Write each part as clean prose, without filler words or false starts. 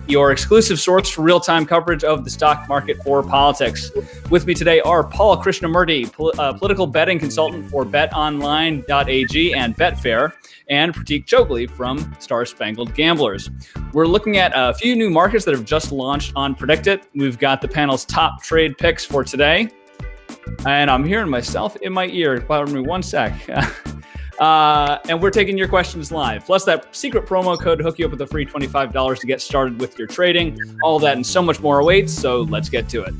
Your exclusive source for real-time coverage of the stock market for politics. With me today are Paul Krishnamurty, political betting consultant for BetOnline.ag and Betfair, and Pratik Chougule from Spangled Gamblers. We're looking at a few new markets that have just launched on PredictIt. We've got the panel's top trade picks for today. And I'm hearing myself in my ear. Pardon me one sec. And we're taking your questions live. Plus that secret promo code to hook you up with a free $25 to get started with your trading. All that and so much more awaits, so let's get to it.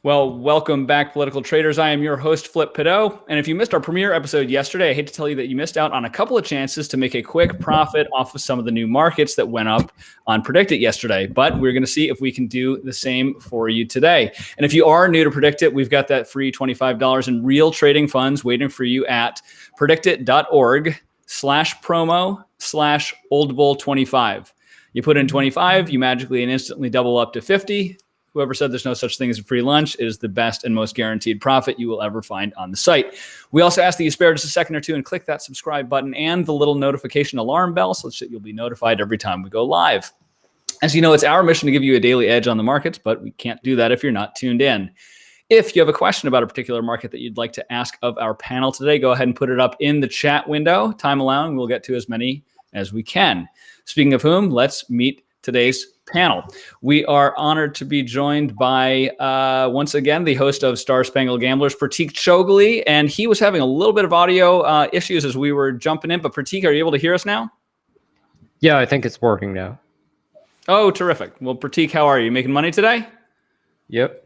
Well, welcome back, political traders. I am your host, Flip Pidot. And if you missed our premiere episode yesterday, I hate to tell you that you missed out on a couple of chances to make a quick profit off of some of the new markets that went up on PredictIt yesterday. But we're going to see if we can do the same for you today. And if you are new to PredictIt, we've got that free $25 in real trading funds waiting for you at predictit.org/promo/oldbull25. You put in 25, you magically and instantly double up to 50. Whoever said there's no such thing as a free lunch is the best and most guaranteed profit you will ever find on the site. We also ask that you spare just a second or two and click that subscribe button and the little notification alarm bell so that you'll be notified every time we go live. As you know, it's our mission to give you a daily edge on the markets, but we can't do that if you're not tuned in. If you have a question about a particular market that you'd like to ask of our panel today, go ahead and put it up in the chat window. Time allowing, we'll get to as many as we can. Speaking of whom, let's meet today's panel. We are honored to be joined by, once again, the host of Spangled Gamblers, Pratik Chougule, and he was having a little bit of audio issues as we were jumping in. But Pratik, are you able to hear us now? Yeah, I think it's working now. Oh, terrific. Well, Pratik, how are you? Making money today? Yep.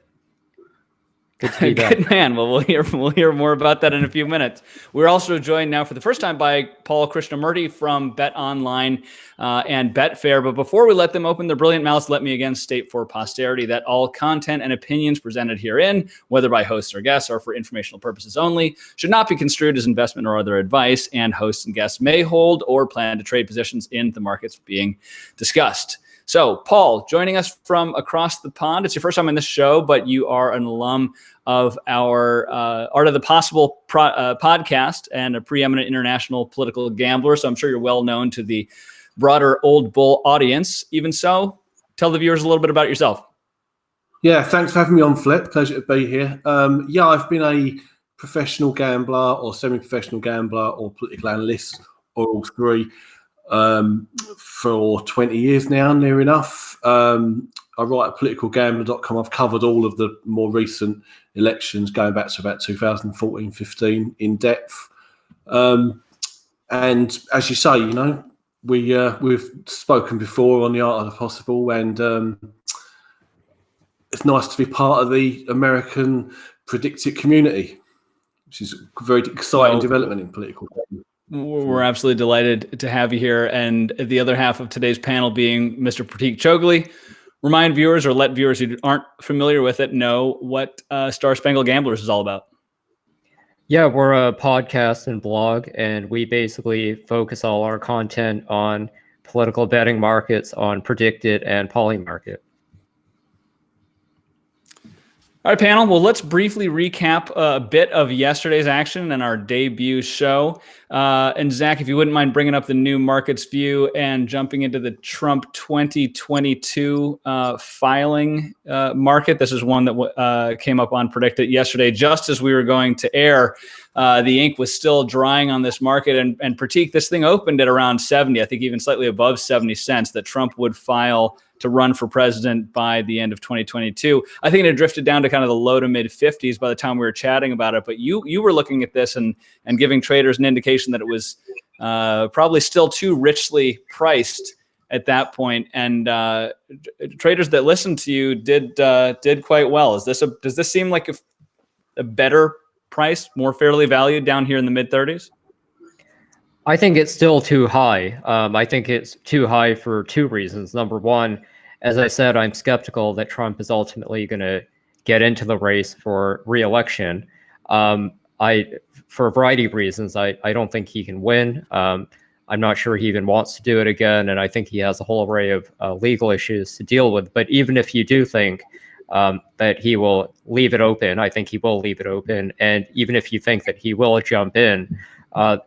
Good to be back. Good man. Well, we'll hear more about that in a few minutes. We're also joined now for the first time by Paul Krishnamurty from BetOnline and Betfair. But before we let them open their brilliant mouths, let me again state for posterity that all content and opinions presented herein, whether by hosts or guests or for informational purposes only, should not be construed as investment or other advice, and hosts and guests may hold or plan to trade positions in the markets being discussed. So, Paul, joining us from across the pond. It's your first time on this show, but you are an alum of our Art of the Possible podcast and a preeminent international political gambler. So I'm sure you're well known to the broader Old Bull audience. Even so, tell the viewers a little bit about yourself. Yeah, thanks for having me on, Flip. Pleasure to be here. I've been a professional gambler or semi-professional gambler or political analyst or all three for 20 years now, near enough. I write at politicalgambler.com. I've covered all of the more recent elections going back to about 2014-15 in depth. And as you say, you know, we've spoken before on the Art of the Possible, and it's nice to be part of the American PredictIt community, which is a very exciting development in political gambling. We're absolutely delighted to have you here. And the other half of today's panel being Mr. Pratik Chougule. Remind viewers, or let viewers who aren't familiar with it know what Spangled Gamblers is all about. Yeah, we're a podcast and blog, and we basically focus all our content on political betting markets on PredictIt and Polymarket. All right, panel. Well, let's briefly recap a bit of yesterday's action and our debut show. And Zach, if you wouldn't mind bringing up the new markets view and jumping into the Trump 2022 filing market. This is one that came up on PredictIt yesterday, just as we were going to air. The ink was still drying on this market. And Pratik, this thing opened at around 70, I think even slightly above 70 cents, that Trump would file to run for president by the end of 2022. I think it had drifted down to kind of the low to mid 50s by the time we were chatting about it. But you were looking at this and giving traders an indication that it was probably still too richly priced at that point. And traders that listened to you did quite well. Does this seem like a better price, more fairly valued down here in the mid 30s? I think it's still too high. I think it's too high for two reasons. Number one, as I said, I'm skeptical that Trump is ultimately going to get into the race for re-election. For a variety of reasons, I don't think he can win. I'm not sure he even wants to do it again, and I think he has a whole array of legal issues to deal with. But even if you do think that he will leave it open, I think he will leave it open. And even if you think that he will jump in,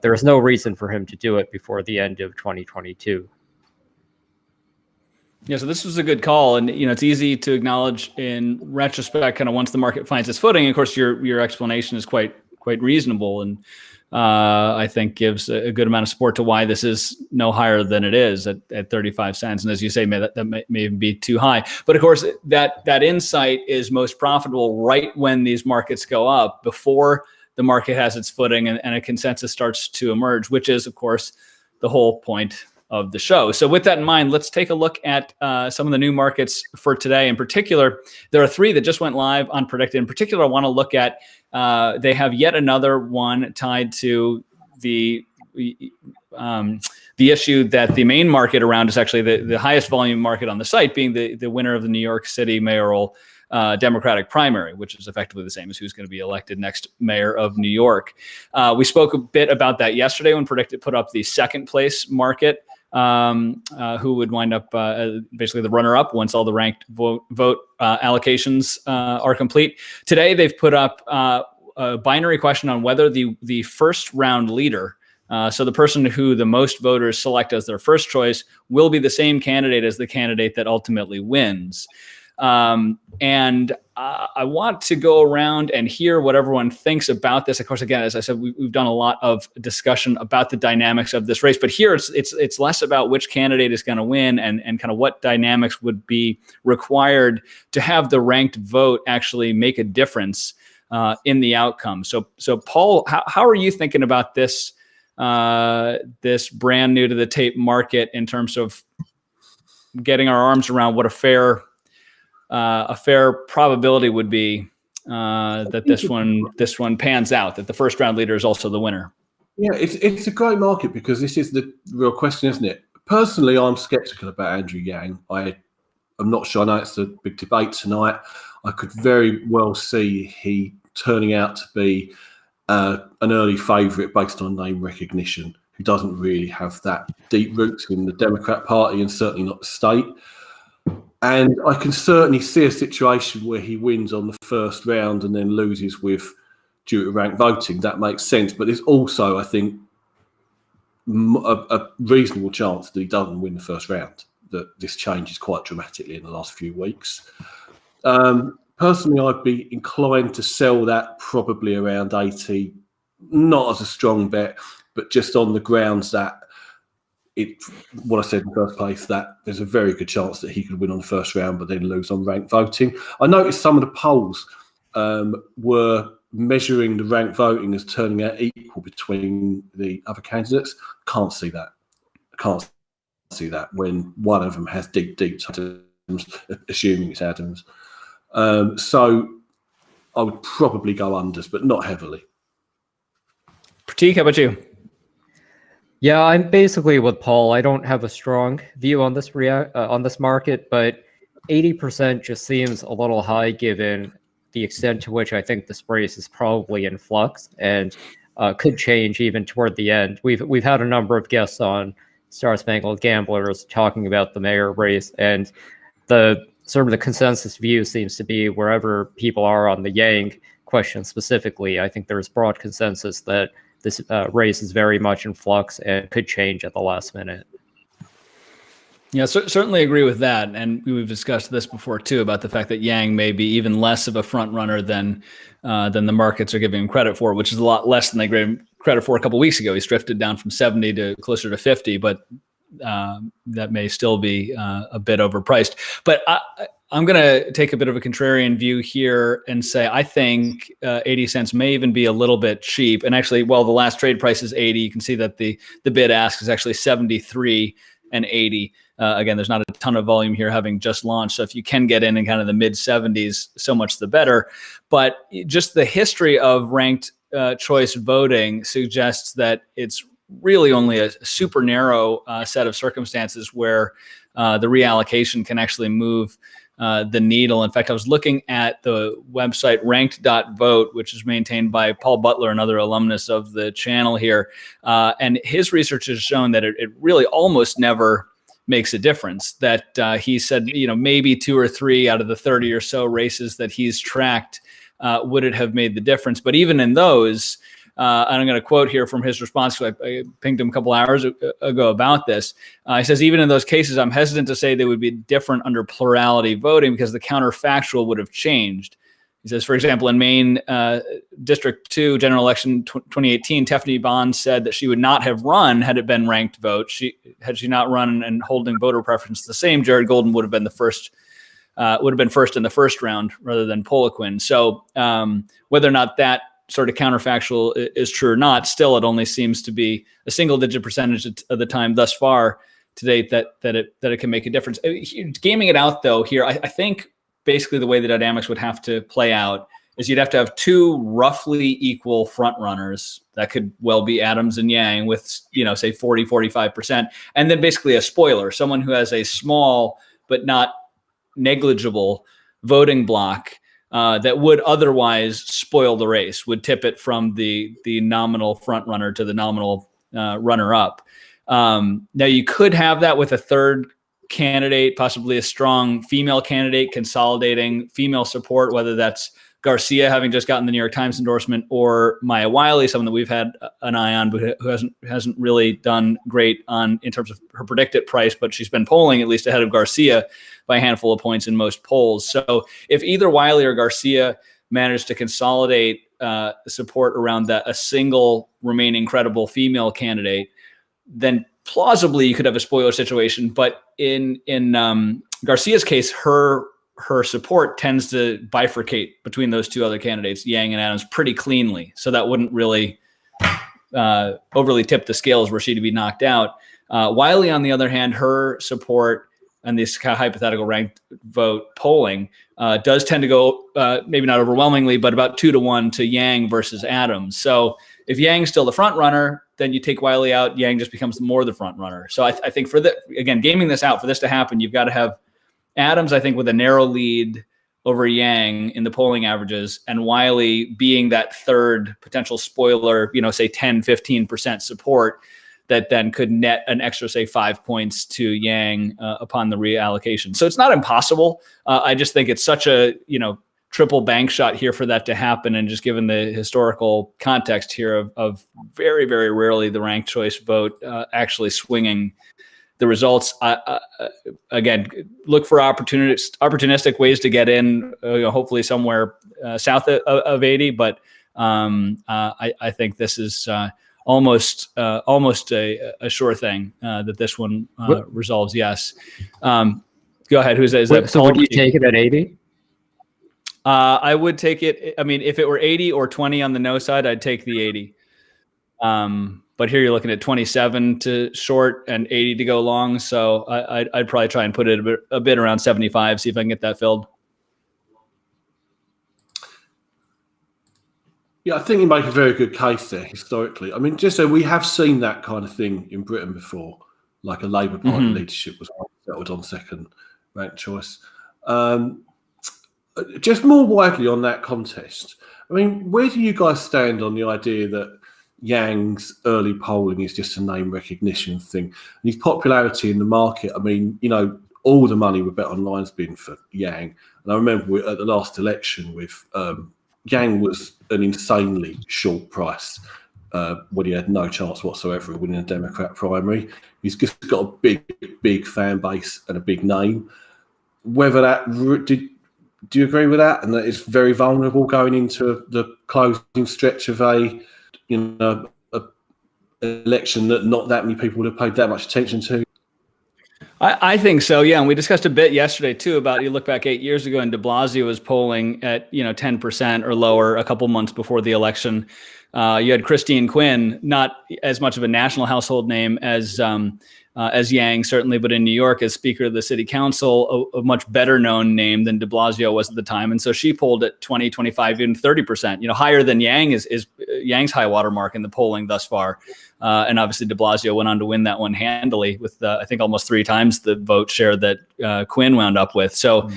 there is no reason for him to do it before the end of 2022. Yeah, so this was a good call, and it's easy to acknowledge in retrospect, kind of once the market finds its footing. Of course, your explanation is quite reasonable, and I think gives a good amount of support to why this is no higher than it is at 35 cents. And as you say, that may even be too high. But of course, that insight is most profitable right when these markets go up, before the market has its footing and a consensus starts to emerge, which is, of course, the whole point of the show. So with that in mind, let's take a look at some of the new markets for today. In particular, there are three that just went live on PredictIt. In particular, I want to look at, they have yet another one tied to the issue that the main market around is actually the highest volume market on the site, being the winner of the New York City mayoral Democratic primary, which is effectively the same as who's going to be elected next mayor of New York. We spoke a bit about that yesterday when PredictIt put up the second place market, who would wind up basically the runner-up once all the ranked vote allocations are complete. Today, they've put up a binary question on whether the first round leader, so the person who the most voters select as their first choice, will be the same candidate as the candidate that ultimately wins. And I want to go around and hear what everyone thinks about this. Of course, again, as I said, we've done a lot of discussion about the dynamics of this race, but here it's less about which candidate is going to win and kind of what dynamics would be required to have the ranked vote actually make a difference in the outcome. So Paul, how are you thinking about this this brand new to the tape market in terms of getting our arms around what a fair probability would be that this one pans out, that the first round leader is also the winner? Yeah, it's a great market because this is the real question, isn't it? Personally, I'm skeptical about Andrew Yang. I'm not sure. I know it's a big debate tonight. I could very well see he turning out to be an early favourite based on name recognition, who doesn't really have that deep roots in the Democrat Party and certainly not the state. And I can certainly see a situation where he wins on the first round and then loses due to rank voting. That makes sense. But there's also, I think, a reasonable chance that he doesn't win the first round, that this changes quite dramatically in the last few weeks. Personally, I'd be inclined to sell that probably around 80, not as a strong bet, but just on the grounds that what I said in the first place, that there's a very good chance that he could win on the first round, but then lose on ranked voting. I noticed some of the polls were measuring the ranked voting as turning out equal between the other candidates. Can't see that. When one of them has deep Adams, assuming it's Adams. So I would probably go unders, but not heavily. Pratik, how about you? Yeah, I'm basically with Paul. I don't have a strong view on this market, but 80% just seems a little high given the extent to which I think this race is probably in flux and could change even toward the end. We've had a number of guests on Star Spangled Gamblers talking about the mayor race, and the sort of the consensus view seems to be wherever people are on the Yang question specifically, I think there's broad consensus that this race is very much in flux and could change at the last minute. Yeah, certainly agree with that. And we've discussed this before too, about the fact that Yang may be even less of a front runner than the markets are giving him credit for, which is a lot less than they gave him credit for a couple of weeks ago. He's drifted down from 70 to closer to 50, but that may still be a bit overpriced. But I'm going to take a bit of a contrarian view here and say I think 80 cents may even be a little bit cheap. And actually, while the last trade price is 80, you can see that the bid ask is actually 73 and 80. Again, there's not a ton of volume here having just launched. So if you can get in kind of the mid 70s, so much the better. But just the history of ranked choice voting suggests that it's really only a super narrow set of circumstances where the reallocation can actually move the needle. In fact, I was looking at the website ranked.vote, which is maintained by Paul Butler, another alumnus of the channel here. And his research has shown that it really almost never makes a difference. That he said, maybe 2 or 3 out of the 30 or so races that he's tracked would it have made the difference. But even in those, and I'm going to quote here from his response, because I pinged him a couple hours ago about this. He says, even in those cases, I'm hesitant to say they would be different under plurality voting because the counterfactual would have changed. He says, for example, in Maine District 2 general election 2018, Tiffany Bond said that she would not have run had it been ranked vote. Had she not run and holding voter preference the same, Jared Golden would have been first in the first round rather than Poliquin. So whether or not that sort of counterfactual is true or not, still it only seems to be a single-digit percentage of the time thus far to date that it can make a difference. Gaming it out though here, I think basically the way the dynamics would have to play out is you'd have to have 2 roughly equal front runners. That could well be Adams and Yang with say 40-45%, and then basically a spoiler, someone who has a small but not negligible voting block that would otherwise spoil the race, would tip it from the nominal front runner to the nominal runner up. Now you could have that with a third candidate, possibly a strong female candidate consolidating female support, whether that's Garcia having just gotten the New York Times endorsement, or Maya Wiley, someone that we've had an eye on, but who hasn't really done great in terms of her PredictIt price, but she's been polling at least ahead of Garcia by a handful of points in most polls. So if either Wiley or Garcia managed to consolidate support around a single remaining credible female candidate, then plausibly you could have a spoiler situation. But in Garcia's case, her support tends to bifurcate between those 2 other candidates, Yang and Adams, pretty cleanly. So that wouldn't really overly tip the scales were she to be knocked out. Wiley, on the other hand, her support and this kind of hypothetical ranked vote polling does tend to go, maybe not overwhelmingly, but about 2-to-1 to Yang versus Adams. So if Yang's still the front runner, then you take Wiley out, Yang just becomes more the front runner. So I think again, gaming this out, for this to happen, you've got to have Adams, I think, with a narrow lead over Yang in the polling averages, and Wiley being that third potential spoiler, say 10-15% support that then could net an extra, say, 5 points to Yang upon the reallocation. So it's not impossible. I just think it's such a, triple bank shot here for that to happen. And just given the historical context here of very, very rarely the ranked choice vote actually swinging the results. Again, look for opportunistic ways to get in, hopefully somewhere south of 80. But I think this is almost a sure thing that this one resolves. Yes. Go ahead. Is that? So would you take it at 80? I would take it. I mean, if it were 80 or 20 on the no side, I'd take the 80. But here you're looking at 27 to short and 80 to go long. So I'd probably try and put it a bit around 75, see if I can get that filled. Yeah, I think you make a very good case there historically. I mean, just so we have seen that kind of thing in Britain before, like a Labour Party leadership was settled on second ranked choice. Just more widely on that contest, I mean, where do you guys stand on the idea that Yang's early polling is just a name recognition thing? And his popularity in the market, I mean, all the money with BetOnline's been for Yang. And I remember at the last election with Yang was an insanely short price when he had no chance whatsoever of winning a Democrat primary. He's just got a big fan base and a big name. Whether that do you agree with that? And that it's very vulnerable going into the closing stretch of a election that not that many people would have paid that much attention to? I think so, yeah. And we discussed a bit yesterday too about, you look back 8 years ago and de Blasio was polling at 10% or lower a couple months before the election. You had Christine Quinn, not as much of a national household name as as Yang, certainly, but in New York as Speaker of the City Council, a much better known name than de Blasio was at the time. And so she polled at 20, 25, even 30%, higher than Yang is Yang's high watermark in the polling thus far. And obviously de Blasio went on to win that one handily with, I think, almost 3 times the vote share that Quinn wound up with. So,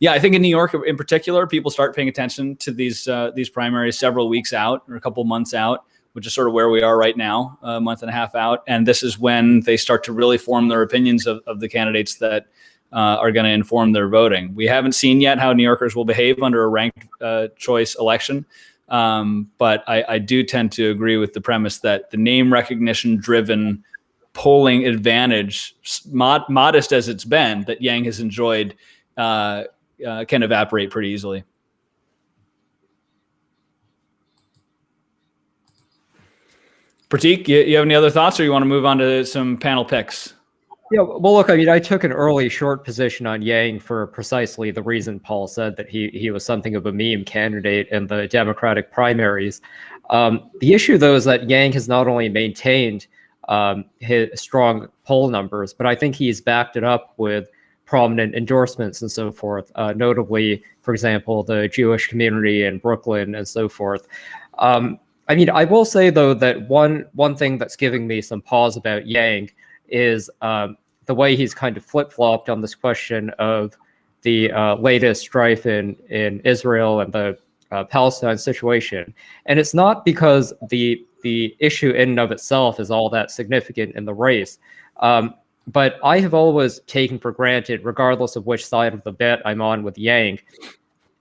yeah, I think in New York in particular, people start paying attention to these primaries several weeks out or a couple months out, which is sort of where we are right now, a month and a half out. And this is when they start to really form their opinions of the candidates that are going to inform their voting. We haven't seen yet how New Yorkers will behave under a ranked choice election. But I do tend to agree with the premise that the name recognition driven polling advantage, modest as it's been, that Yang has enjoyed can evaporate pretty easily. Pratik, you have any other thoughts, or you want to move on to some panel picks? Yeah, well, look, I mean, I took an early short position on Yang for precisely the reason Paul said, that he was something of a meme candidate in the Democratic primaries. The issue, though, is that Yang has not only maintained his strong poll numbers, but I think he's backed it up with prominent endorsements and so forth, notably, for example, the Jewish community in Brooklyn and so forth. I mean, I will say, though, that one thing that's giving me some pause about Yang is the way he's kind of flip-flopped on this question of the latest strife in Israel and the Palestine situation. And it's not because the issue in and of itself is all that significant in the race. But I have always taken for granted, regardless of which side of the bet I'm on with Yang,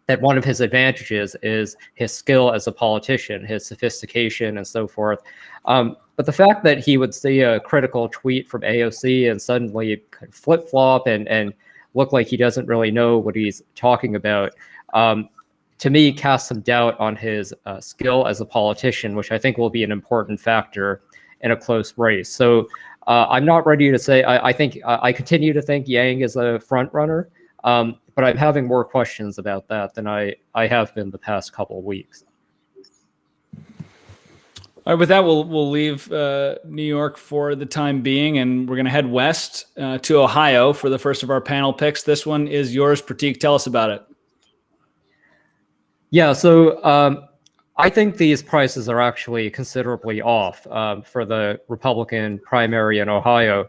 that one of his advantages is his skill as a politician, his sophistication and so forth. But the fact that he would see a critical tweet from AOC and suddenly flip-flop and look like he doesn't really know what he's talking about, to me, casts some doubt on his skill as a politician, which I think will be an important factor in a close race. So I'm not ready to say, I continue to think Yang is a front runner. But I'm having more questions about that than I have been the past couple of weeks. All right, with that, we'll leave New York for the time being, and we're going to head west to Ohio for the first of our panel picks. This one is yours, Pratik. Tell us about it. Yeah, so I think these prices are actually considerably off for the Republican primary in Ohio.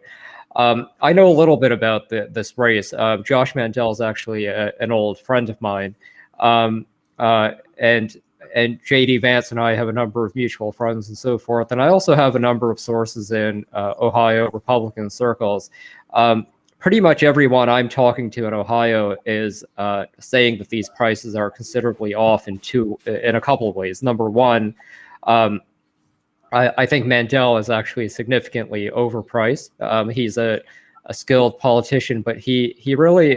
I know a little bit about this race. Josh Mandel is actually an old friend of mine, and JD Vance and I have a number of mutual friends and so forth. And I also have a number of sources in Ohio Republican circles. Pretty much everyone I'm talking to in Ohio is saying that these prices are considerably off in a couple of ways. Number one, I think Mandel is actually significantly overpriced. He's a skilled politician, but he really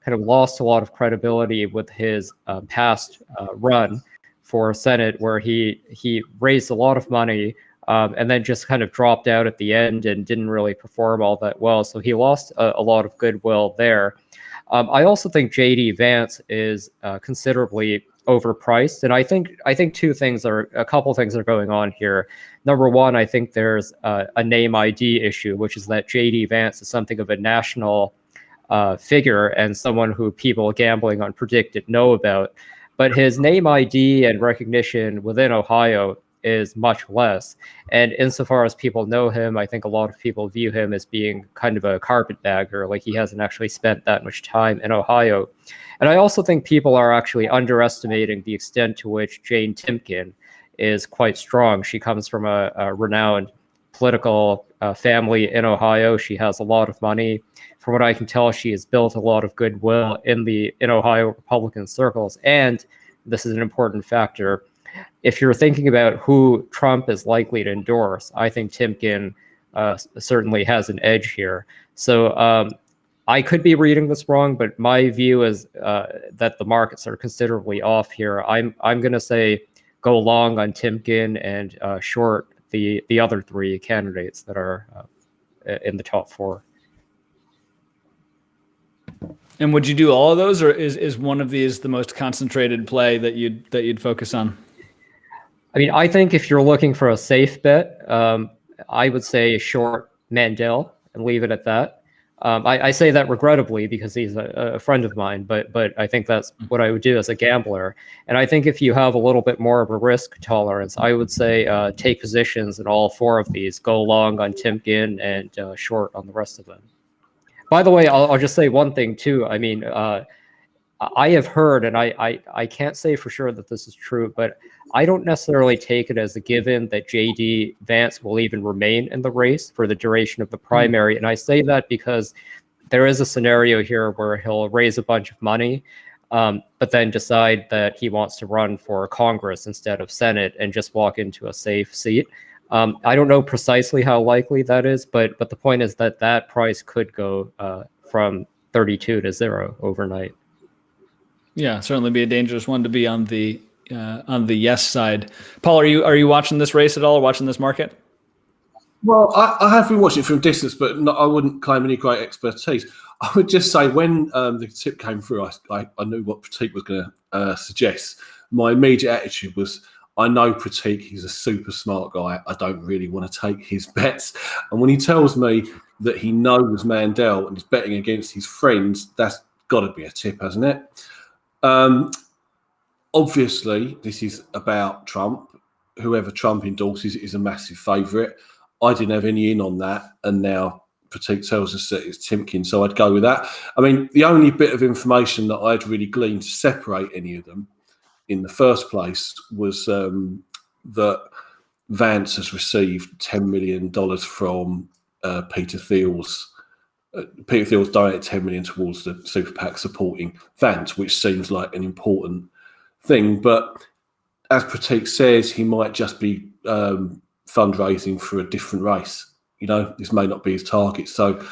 kind of lost a lot of credibility with his past run for Senate, where he raised a lot of money and then just kind of dropped out at the end and didn't really perform all that well. So he lost a lot of goodwill there. I also think JD Vance is considerably overpriced, and I think a couple things are going on here. Number one, I think there's a name ID issue, which is that JD Vance is something of a national figure and someone who people gambling on PredictIt know about, but his name ID and recognition within Ohio is much less. And insofar as people know him, I think a lot of people view him as being kind of a carpetbagger, like he hasn't actually spent that much time in Ohio. And I also think people are actually underestimating the extent to which Jane Timken is quite strong. She comes from a renowned political family in Ohio. She has a lot of money. From what I can tell, she has built a lot of goodwill in Ohio Republican circles. And this is an important factor. If you're thinking about who Trump is likely to endorse, I think Timken certainly has an edge here. So I could be reading this wrong, but my view is that the markets are considerably off here. I'm going to say go long on Timken and short the other three candidates that are in the top four. And would you do all of those, or is one of these the most concentrated play that you'd focus on? I mean, I think if you're looking for a safe bet, I would say short Mandel and leave it at that. I say that regrettably because he's a friend of mine, but I think that's what I would do as a gambler. And I think if you have a little bit more of a risk tolerance, I would say take positions in all 4 of these. Go long on Timken and short on the rest of them. By the way, I'll just say one thing too. I mean, I have heard, and I can't say for sure that this is true, but I don't necessarily take it as a given that JD Vance will even remain in the race for the duration of the primary. And I say that because there is a scenario here where he'll raise a bunch of money, but then decide that he wants to run for Congress instead of Senate and just walk into a safe seat. I don't know precisely how likely that is, but the point is that price could go from 32 to 0 overnight. Yeah, certainly be a dangerous one to be on the yes side. Paul, are you watching this race at all, or watching this market? Well, I have been watching it from distance, but I wouldn't claim any great expertise. I would just say when the tip came through, I knew what Pratik was going to suggest. My immediate attitude was, I know Pratik, he's a super smart guy. I don't really want to take his bets. And when he tells me that he knows Mandel and is betting against his friends, that's got to be a tip, hasn't it? Obviously, this is about Trump. Whoever Trump endorses is a massive favourite. I didn't have any in on that, and now Pratik tells us that it's Timken, so I'd go with that. I mean, the only bit of information that I'd really gleaned to separate any of them in the first place was that Vance has received $10 million from Peter Thiel's. Peter Thiel's donated $10 million towards the super PAC supporting Vance, which seems like an important thing. But as Pratik says, he might just be fundraising for a different race. You know, this may not be his target. So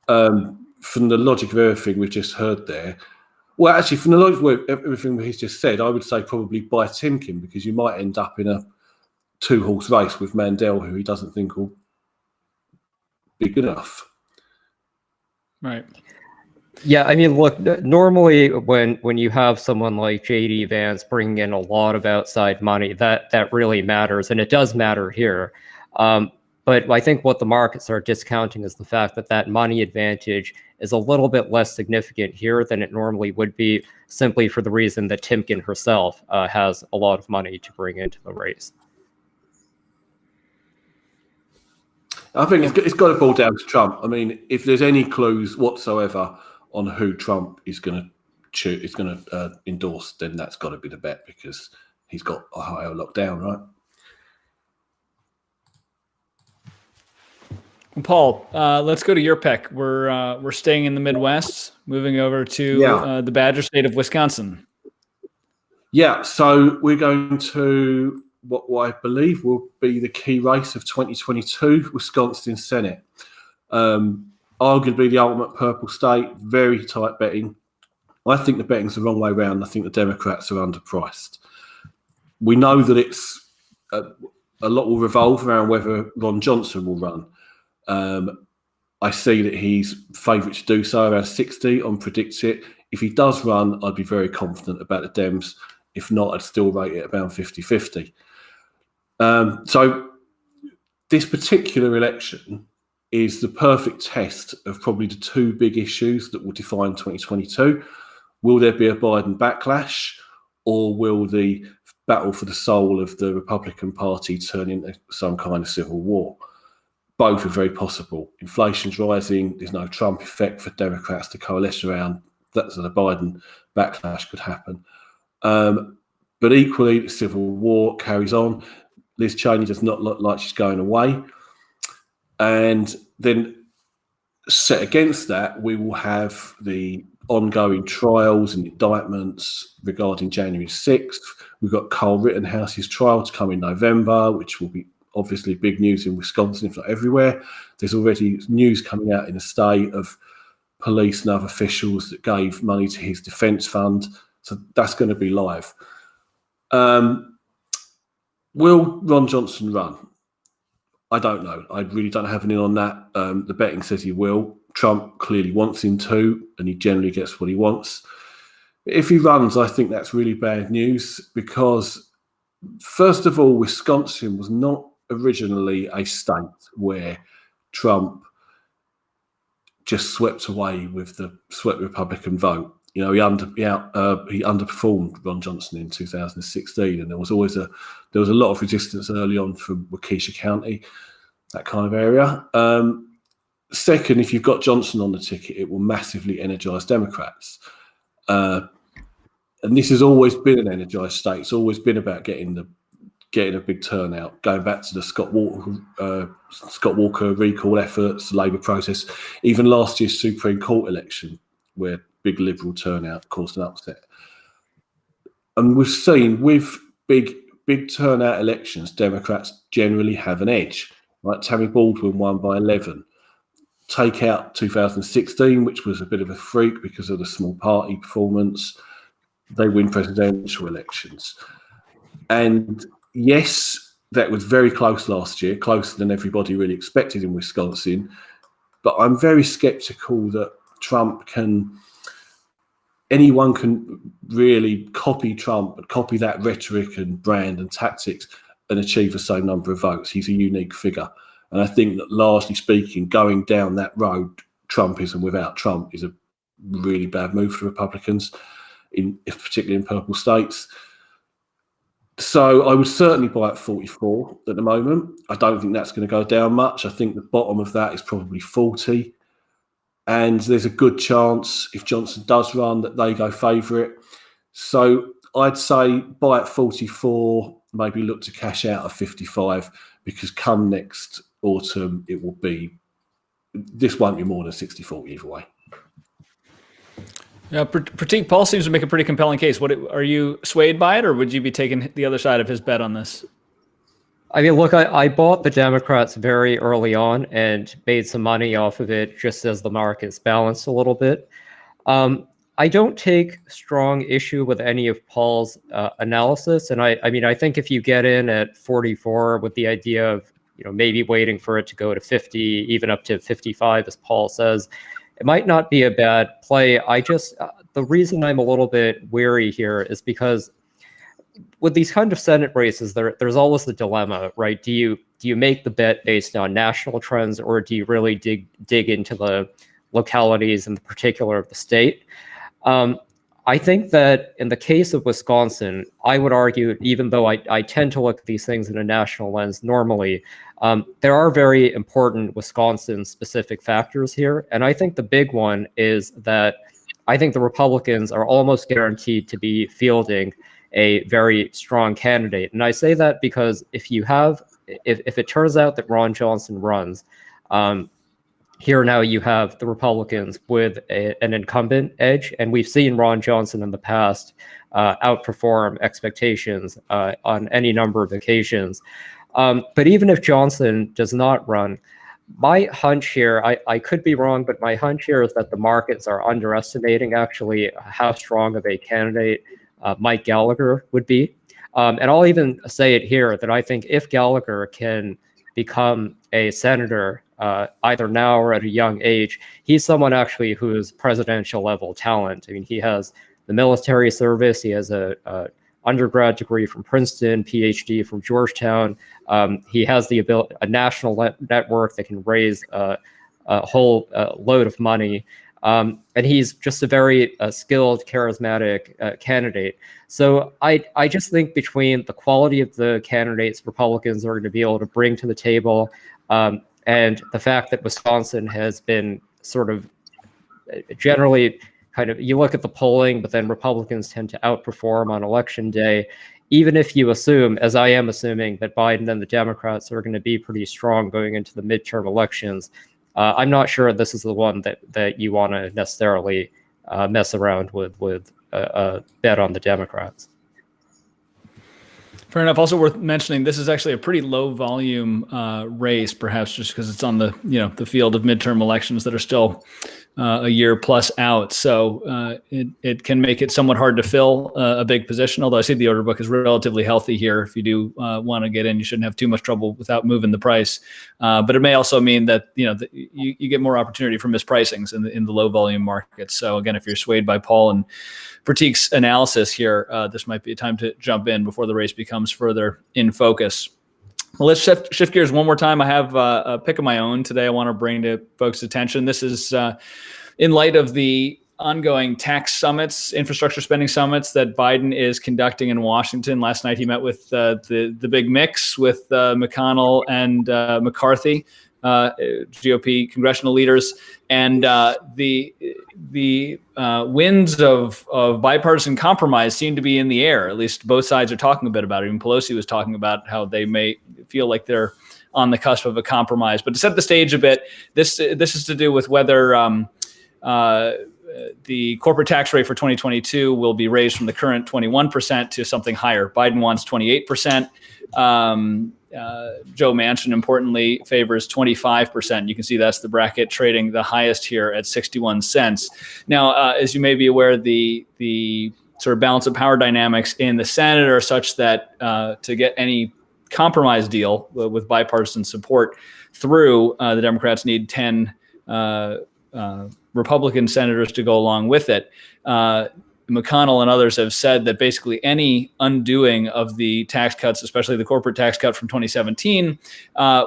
from the logic of everything we've just heard there, well, actually, from the logic of everything he's just said, I would say probably buy Timken, because you might end up in a 2-horse race with Mandel, who he doesn't think will be good enough. Right. Yeah, I mean, look, normally when you have someone like JD Vance bringing in a lot of outside money, that really matters, and it does matter here. But I think what the markets are discounting is the fact that money advantage is a little bit less significant here than it normally would be, simply for the reason that Timken herself has a lot of money to bring into the race. I think it's got to boil down to Trump. I mean, if there's any clues whatsoever on who Trump is going to endorse, then that's got to be the bet, because he's got Ohio locked down, right? Paul, let's go to your pick. We're staying in the Midwest, moving over to the Badger State of Wisconsin. Yeah, so we're going to what I believe will be the key race of 2022, Wisconsin Senate. Arguably the ultimate purple state, very tight betting. I think the betting's the wrong way around. I think the Democrats are underpriced. We know that it's a lot will revolve around whether Ron Johnson will run. I see that he's favourite to do so, around 60 on PredictIt. If he does run, I'd be very confident about the Dems. If not, I'd still rate it around 50-50. So this particular election is the perfect test of probably the 2 big issues that will define 2022. Will there be a Biden backlash, or will the battle for the soul of the Republican Party turn into some kind of civil war? Both are very possible. Inflation's rising. There's no Trump effect for Democrats to coalesce around. That's the Biden backlash could happen. But equally, the civil war carries on. Liz Cheney does not look like she's going away. And then set against that, we will have the ongoing trials and indictments regarding January 6th. We've got Kyle Rittenhouse's trial to come in November, which will be obviously big news in Wisconsin, if not everywhere. There's already news coming out in the state of police and other officials that gave money to his defense fund. So that's going to be live. Will Ron Johnson run? I don't know. I really don't have any on that. The betting says he will. Trump clearly wants him to, and he generally gets what he wants. If he runs, I think that's really bad news, because, first of all, Wisconsin was not originally a state where Trump just swept away with the Republican vote. He underperformed Ron Johnson in 2016, and there was a lot of resistance early on from Waukesha County, that kind of area. Second, if you've got Johnson on the ticket, it will massively energise Democrats. And this has always been an energised state. It's always been about getting a big turnout, going back to the Scott Walker recall efforts, the Labour process, even last year's Supreme Court election, where big Liberal turnout caused an upset. And we've seen with big turnout elections, Democrats generally have an edge. Right? Tammy Baldwin won by 11. Take out 2016, which was a bit of a freak because of the small party performance. They win presidential elections. And yes, that was very close last year, closer than everybody really expected in Wisconsin. But I'm very skeptical that anyone can really copy Trump and copy that rhetoric and brand and tactics and achieve the same number of votes. He's a unique figure. And I think that, largely speaking, going down that road, Trumpism without Trump, is a really bad move for Republicans, particularly in purple states. So I would certainly buy at 44 at the moment. I don't think that's going to go down much. I think the bottom of that is probably 40. And there's a good chance, if Johnson does run, that they go favourite. So I'd say buy at 44, maybe look to cash out at 55, because come next autumn, this won't be more than 60-40 either way. Yeah, Pratik, Paul seems to make a pretty compelling case. Are you swayed by it, or would you be taking the other side of his bet on this? I mean, look, I bought the Democrats very early on and made some money off of it just as the markets balanced a little bit. I don't take strong issue with any of Paul's analysis. And I mean, I think if you get in at 44 with the idea of, maybe waiting for it to go to 50, even up to 55, as Paul says, it might not be a bad play. The reason I'm a little bit wary here is because with these kind of Senate races, there's always the dilemma, right? Do you make the bet based on national trends, or do you really dig into the localities and the particular of the state? I think that in the case of Wisconsin, I would argue, even though I tend to look at these things in a national lens normally, there are very important Wisconsin-specific factors here. And I think the big one is that I think the Republicans are almost guaranteed to be fielding a very strong candidate. And I say that because if it turns out that Ron Johnson runs, here now you have the Republicans with an incumbent edge, and we've seen Ron Johnson in the past outperform expectations on any number of occasions. But even if Johnson does not run, my hunch here, I could be wrong, but my hunch here is that the markets are underestimating actually how strong of a candidate Mike Gallagher would be. And I'll even say it here that I think if Gallagher can become a senator either now or at a young age, he's someone actually who is presidential level talent. I mean, he has the military service, he has a undergrad degree from Princeton, PhD from Georgetown. He has the ability, a national network that can raise a whole load of money. And he's just a very skilled, charismatic candidate. So I just think between the quality of the candidates Republicans are going to be able to bring to the table, and the fact that Wisconsin has been sort of generally kind of, you look at the polling, but then Republicans tend to outperform on election day. Even if you assume, as I am assuming, that Biden and the Democrats are going to be pretty strong going into the midterm elections, I'm not sure this is the one that you want to necessarily mess around with a bet on the Democrats. Fair enough. Also worth mentioning, this is actually a pretty low volume race, perhaps just because it's on the field of midterm elections that are still a year plus out. So it can make it somewhat hard to fill a big position. Although I see the order book is relatively healthy here. If you do want to get in, you shouldn't have too much trouble without moving the price. But it may also mean that you get more opportunity for mispricings in the low volume markets. So again, if you're swayed by Paul and Pratik's analysis here, this might be a time to jump in before the race becomes further in focus. Well, let's shift gears one more time. I have a pick of my own today I want to bring to folks' attention. This is in light of the ongoing tax summits, infrastructure spending summits that Biden is conducting in Washington. Last night he met with the big mix with McConnell and McCarthy, GOP congressional leaders, and the winds of bipartisan compromise seem to be in the air. At least both sides are talking a bit about it. Even Pelosi was talking about how they may feel like they're on the cusp of a compromise. But to set the stage a bit, this is to do with whether the corporate tax rate for 2022 will be raised from the current 21% to something higher. Biden wants 28%. Joe Manchin, importantly, favors 25%. You can see that's the bracket trading the highest here at 61 cents. Now, as you may be aware, the sort of balance of power dynamics in the Senate are such that to get any compromise deal with bipartisan support through, the Democrats need 10 Republican senators to go along with it. McConnell and others have said that basically any undoing of the tax cuts, especially the corporate tax cut from 2017,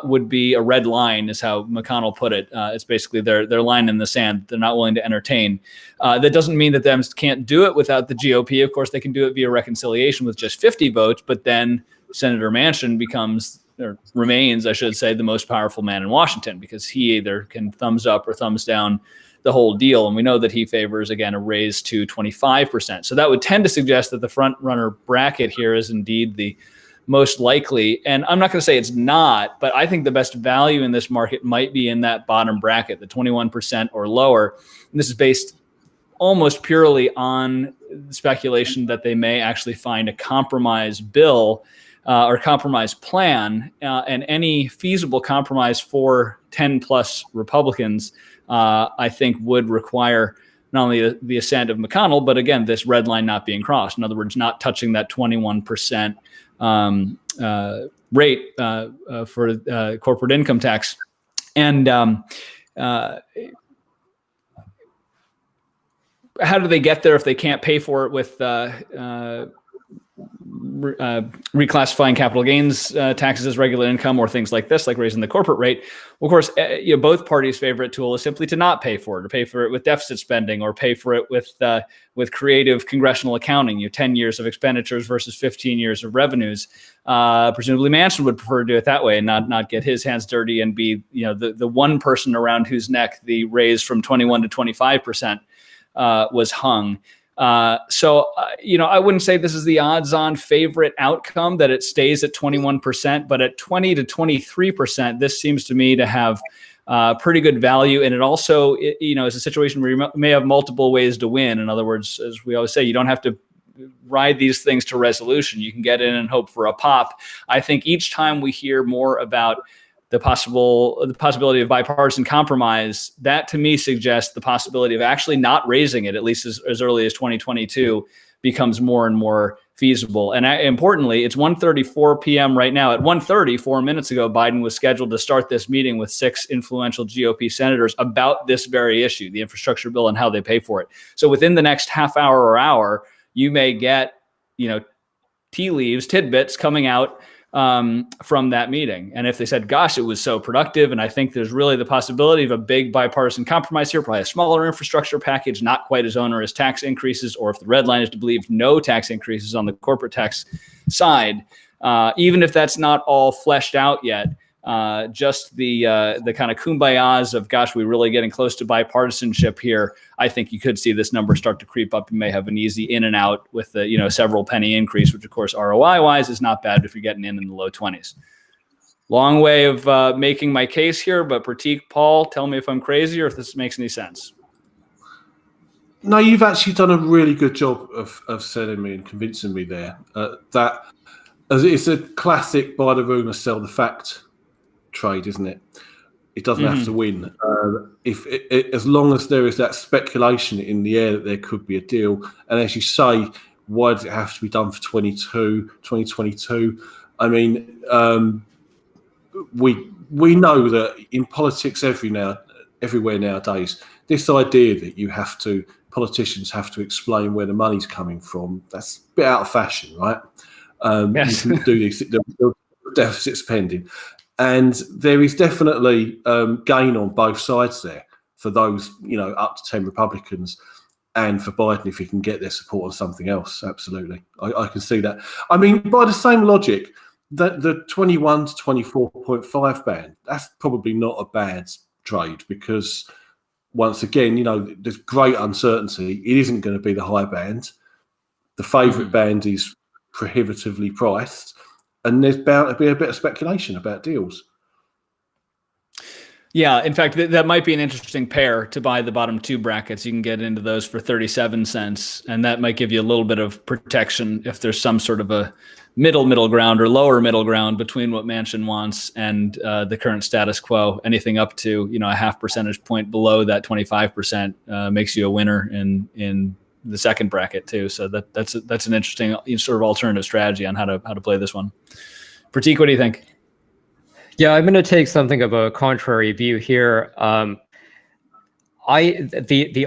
would be a red line, is how McConnell put it. It's basically their line in the sand they're not willing to entertain. That doesn't mean that Dems can't do it without the GOP. Of course, they can do it via reconciliation with just 50 votes, but then Senator Manchin becomes, or remains, I should say, the most powerful man in Washington, because he either can thumbs up or thumbs down the whole deal. And we know that he favors, again, a raise to 25%. So that would tend to suggest that the front runner bracket here is indeed the most likely. And I'm not going to say it's not, but I think the best value in this market might be in that bottom bracket, the 21% or lower. And this is based almost purely on speculation that they may actually find a compromise bill or compromise plan, and any feasible compromise for 10 plus Republicans, I think would require not only the assent of McConnell, but again, this red line not being crossed. In other words, not touching that 21% rate for corporate income tax. And how do they get there if they can't pay for it with reclassifying capital gains taxes as regular income, or things like this, like raising the corporate rate? Well, of course, both parties' favorite tool is simply to not pay for it, or pay for it with deficit spending, or pay for it with creative congressional accounting. 10 years of expenditures versus 15 years of revenues. Presumably, Manchin would prefer to do it that way and not get his hands dirty and be the one person around whose neck the raise from 21 to 25% was hung. So I wouldn't say this is the odds-on favorite outcome, that it stays at 21%, but at 20 to 23%, this seems to me to have pretty good value. And it also, is a situation where you may have multiple ways to win. In other words, as we always say, you don't have to ride these things to resolution. You can get in and hope for a pop. I think each time we hear more about the possibility of bipartisan compromise, that to me suggests the possibility of actually not raising it, at least as early as 2022, becomes more and more feasible. And importantly, it's 1:34 p.m. right now. At 1:30, 4 minutes ago, Biden was scheduled to start this meeting with 6 influential GOP senators about this very issue, the infrastructure bill and how they pay for it. So within the next half hour or hour, you may get, tea leaves, tidbits coming out from that meeting. And if they said, gosh, it was so productive, and I think there's really the possibility of a big bipartisan compromise here, probably a smaller infrastructure package, not quite as onerous tax increases, or if the red line is to believe, no tax increases on the corporate tax side, even if that's not all fleshed out yet, just the kind of kumbayas of, gosh, we're really getting close to bipartisanship here. I think you could see this number start to creep up. You may have an easy in and out with the several penny increase, which of course ROI wise is not bad if you're getting in the low 20s. Long way of making my case here, but Pratik, Paul, tell me if I'm crazy or if this makes any sense. No, you've actually done a really good job of selling me and convincing me there. That as it's a classic buy the rumor, sell the fact trade, isn't it? It doesn't have to win. As long as there is that speculation in the air that there could be a deal, and as you say, why does it have to be done for 2022? I mean, we know that in politics everywhere nowadays, this idea that politicians have to explain where the money's coming from, that's a bit out of fashion, right? Yes. You can do this. deficit spending. And there is definitely gain on both sides there for those, up to 10 Republicans, and for Biden if he can get their support on something else. Absolutely. I can see that. I mean, by the same logic, the 21 to 24.5 band, that's probably not a bad trade because, once again, there's great uncertainty. It isn't going to be the high band. The favourite band is prohibitively priced, and there's bound to be a bit of speculation about deals. Yeah, in fact, that might be an interesting pair to buy the bottom two brackets. You can get into those for 37 cents, and that might give you a little bit of protection if there's some sort of a middle ground or lower middle ground between what Manchin wants and the current status quo. Anything up to a half percentage point below that 25% makes you a winner in the second bracket too. So that's an interesting sort of alternative strategy on how to play this one. Pratik, what do you think? Yeah, I'm going to take something of a contrary view here. The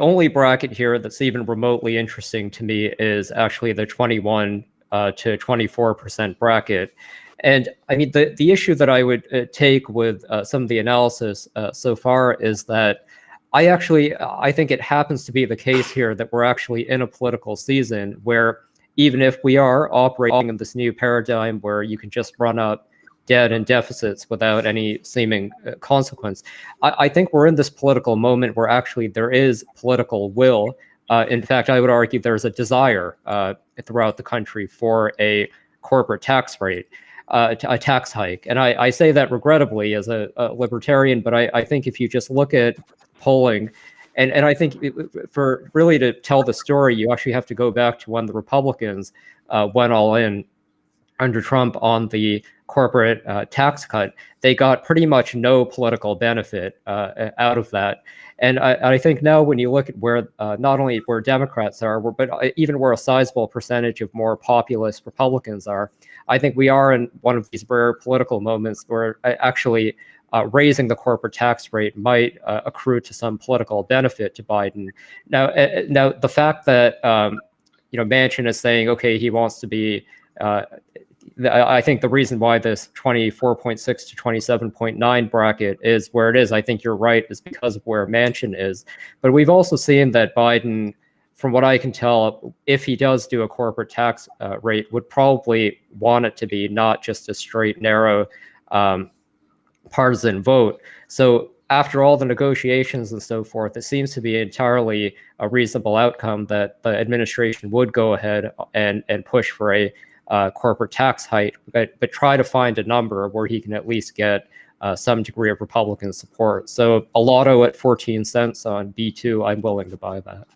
only bracket here that's even remotely interesting to me is actually the 21 to 24% bracket. And I mean, the issue that I would take with some of the analysis so far is that I think it happens to be the case here that we're actually in a political season where, even if we are operating in this new paradigm where you can just run up debt and deficits without any seeming consequence, I think we're in this political moment where actually there is political will. In fact, I would argue there's a desire throughout the country for a corporate tax rate, a tax hike. And I say that regrettably as a libertarian, but I think if you just look at polling, and I think for really to tell the story, you actually have to go back to when the Republicans went all in under Trump on the corporate tax cut. They got pretty much no political benefit out of that. And I think now when you look at where not only where Democrats are, but even where a sizable percentage of more populist Republicans are, I think we are in one of these rare political moments where actually raising the corporate tax rate might accrue to some political benefit to Biden. Now the fact that Manchin is saying, okay, he wants to be I think the reason why this 24.6 to 27.9 bracket is where it is, I think you're right, is because of where Manchin is. But we've also seen that Biden, from what I can tell, if he does do a corporate tax rate, would probably want it to be not just a straight, narrow partisan vote. So after all the negotiations and so forth, it seems to be entirely a reasonable outcome that the administration would go ahead and push for a corporate tax hike, but try to find a number where he can at least get some degree of Republican support. So a lotto at 14 cents on B2, I'm willing to buy that.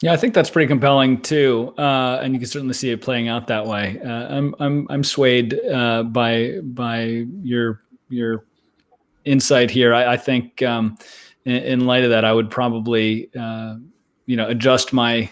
Yeah, I think that's pretty compelling too, and you can certainly see it playing out that way. I'm swayed by your insight here. I think in light of that, I would probably adjust my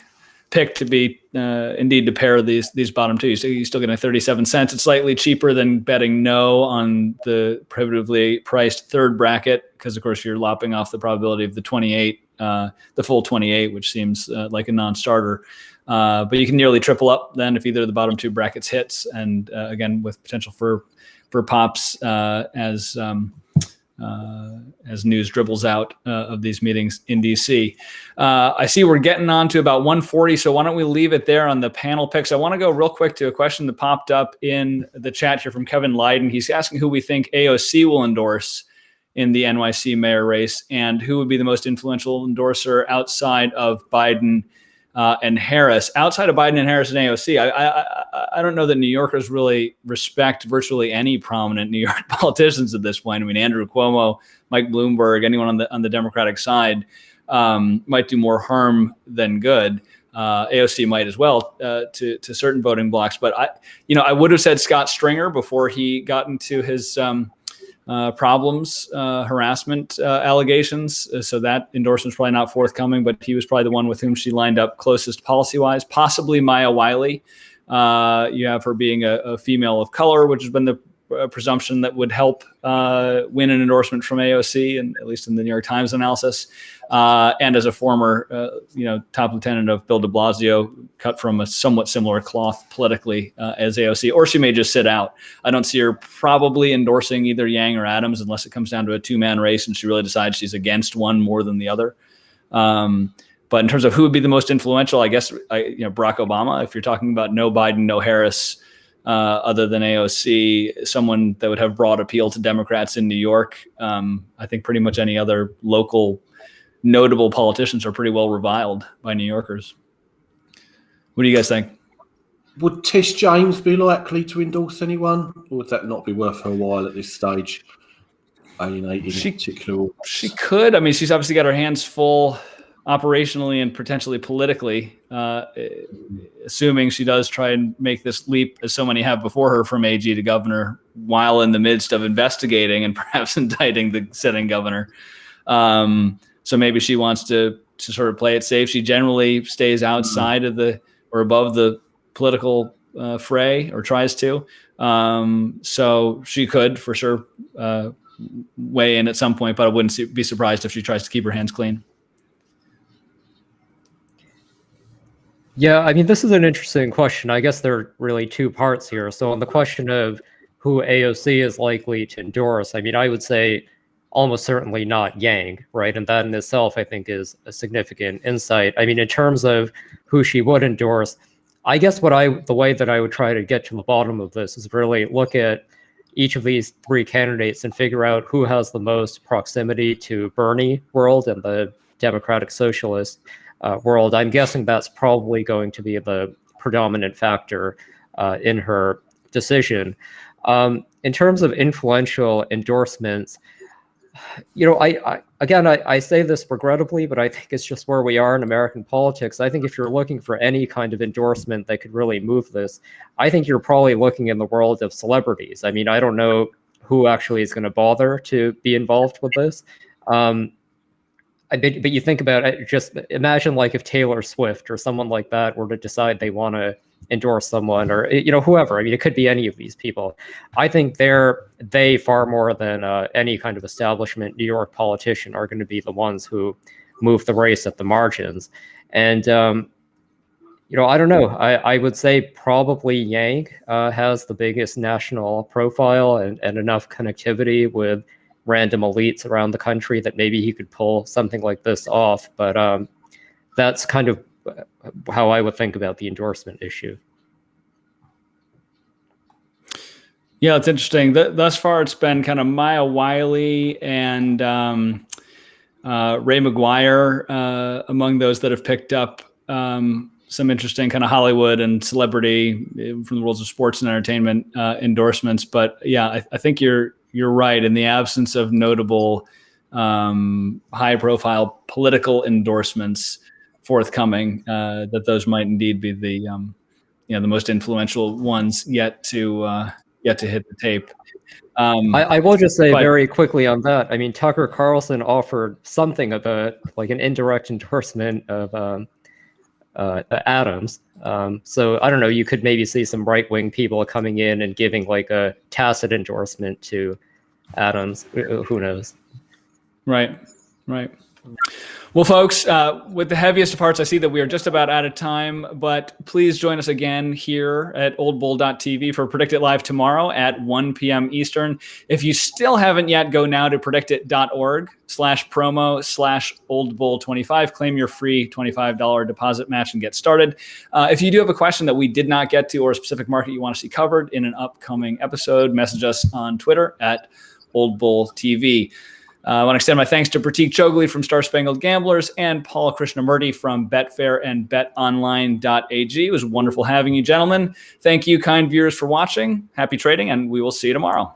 pick to be indeed to pair these bottom two. So you're still getting 37 cents. It's slightly cheaper than betting no on the prohibitively priced third bracket, because of course you're lopping off the probability of the 28, the full 28, which seems like a non-starter. But you can nearly triple up then if either of the bottom two brackets hits, and again with potential for pops as news dribbles out of these meetings in DC. I see we're getting on to about 1:40, so why don't we leave it there on the panel picks. I want to go real quick to a question that popped up in the chat here from Kevin Leiden. He's asking who we think AOC will endorse in the NYC mayor race, and who would be the most influential endorser outside of Biden and Harris. Outside of Biden and Harris and AOC, I don't know that New Yorkers really respect virtually any prominent New York politicians at this point. I mean, Andrew Cuomo, Mike Bloomberg, anyone on the Democratic side might do more harm than good. AOC might as well to certain voting blocks. But I would have said Scott Stringer before he got into his problems, harassment allegations. So that endorsement's probably not forthcoming, but he was probably the one with whom she lined up closest policy-wise. Possibly Maya Wiley. You have her being a female of color, which has been the presumption that would help win an endorsement from AOC, and at least in the New York Times analysis. And as a former, top lieutenant of Bill de Blasio, cut from a somewhat similar cloth politically as AOC, or she may just sit out. I don't see her probably endorsing either Yang or Adams unless it comes down to a two-man race and she really decides she's against one more than the other. But in terms of who would be the most influential, I guess, Barack Obama. If you're talking about no Biden, no Harris, other than AOC, someone that would have broad appeal to Democrats in New York. I think pretty much any other local notable politicians are pretty well reviled by New Yorkers. What do you guys think? Would Tish James be likely to endorse anyone, or would that not be worth her while at this stage? She could. I mean, she's obviously got her hands full operationally and potentially politically, assuming she does try and make this leap, as so many have before her, from AG to governor while in the midst of investigating and perhaps indicting the sitting governor. So maybe she wants to sort of play it safe. She generally stays outside of or above the political fray, or tries to. So she could for sure weigh in at some point, but I wouldn't be surprised if she tries to keep her hands clean. Yeah, I mean, this is an interesting question. I guess there are really two parts here. So on the question of who AOC is likely to endorse, I mean, I would say almost certainly not Yang, right? And that in itself, I think, is a significant insight. I mean, in terms of who she would endorse, I guess the way that I would try to get to the bottom of this is really look at each of these three candidates and figure out who has the most proximity to Bernie world and the Democratic Socialist world. I'm guessing that's probably going to be the predominant factor in her decision. In terms of influential endorsements, I say this regrettably, but I think it's just where we are in American politics. I think if you're looking for any kind of endorsement that could really move this, I think you're probably looking in the world of celebrities. I mean, I don't know who actually is going to bother to be involved with this. But you think about it, just imagine like if Taylor Swift or someone like that were to decide they want to endorse someone, or whoever. I mean, it could be any of these people. I think they far more than any kind of establishment New York politician are going to be the ones who move the race at the margins. And I don't know. I would say probably Yang has the biggest national profile and enough connectivity with random elites around the country that maybe he could pull something like this off. But that's kind of how I would think about the endorsement issue. Yeah, it's interesting. Thus far, it's been kind of Maya Wiley and Ray McGuire among those that have picked up some interesting kind of Hollywood and celebrity from the worlds of sports and entertainment endorsements. But yeah, I think you're right. In the absence of notable high-profile political endorsements forthcoming, that those might indeed be the most influential ones yet to hit the tape. I will just say very quickly on that. I mean, Tucker Carlson offered something of an indirect endorsement of Adams. So I don't know, you could maybe see some right-wing people coming in and giving like a tacit endorsement to Adams. Who knows? Right. Well, folks, with the heaviest of hearts, I see that we are just about out of time, but please join us again here at oldbull.tv for Predict It Live tomorrow at 1 p.m. Eastern. If you still haven't yet, go now to predictit.org/promo/oldbull25. Claim your free $25 deposit match and get started. If you do have a question that we did not get to or a specific market you want to see covered in an upcoming episode, message us on Twitter at oldbulltv. I want to extend my thanks to Pratik Chougule from Star Spangled Gamblers and Paul Krishnamurty from Betfair and BetOnline.ag. It was wonderful having you, gentlemen. Thank you, kind viewers, for watching. Happy trading, and we will see you tomorrow.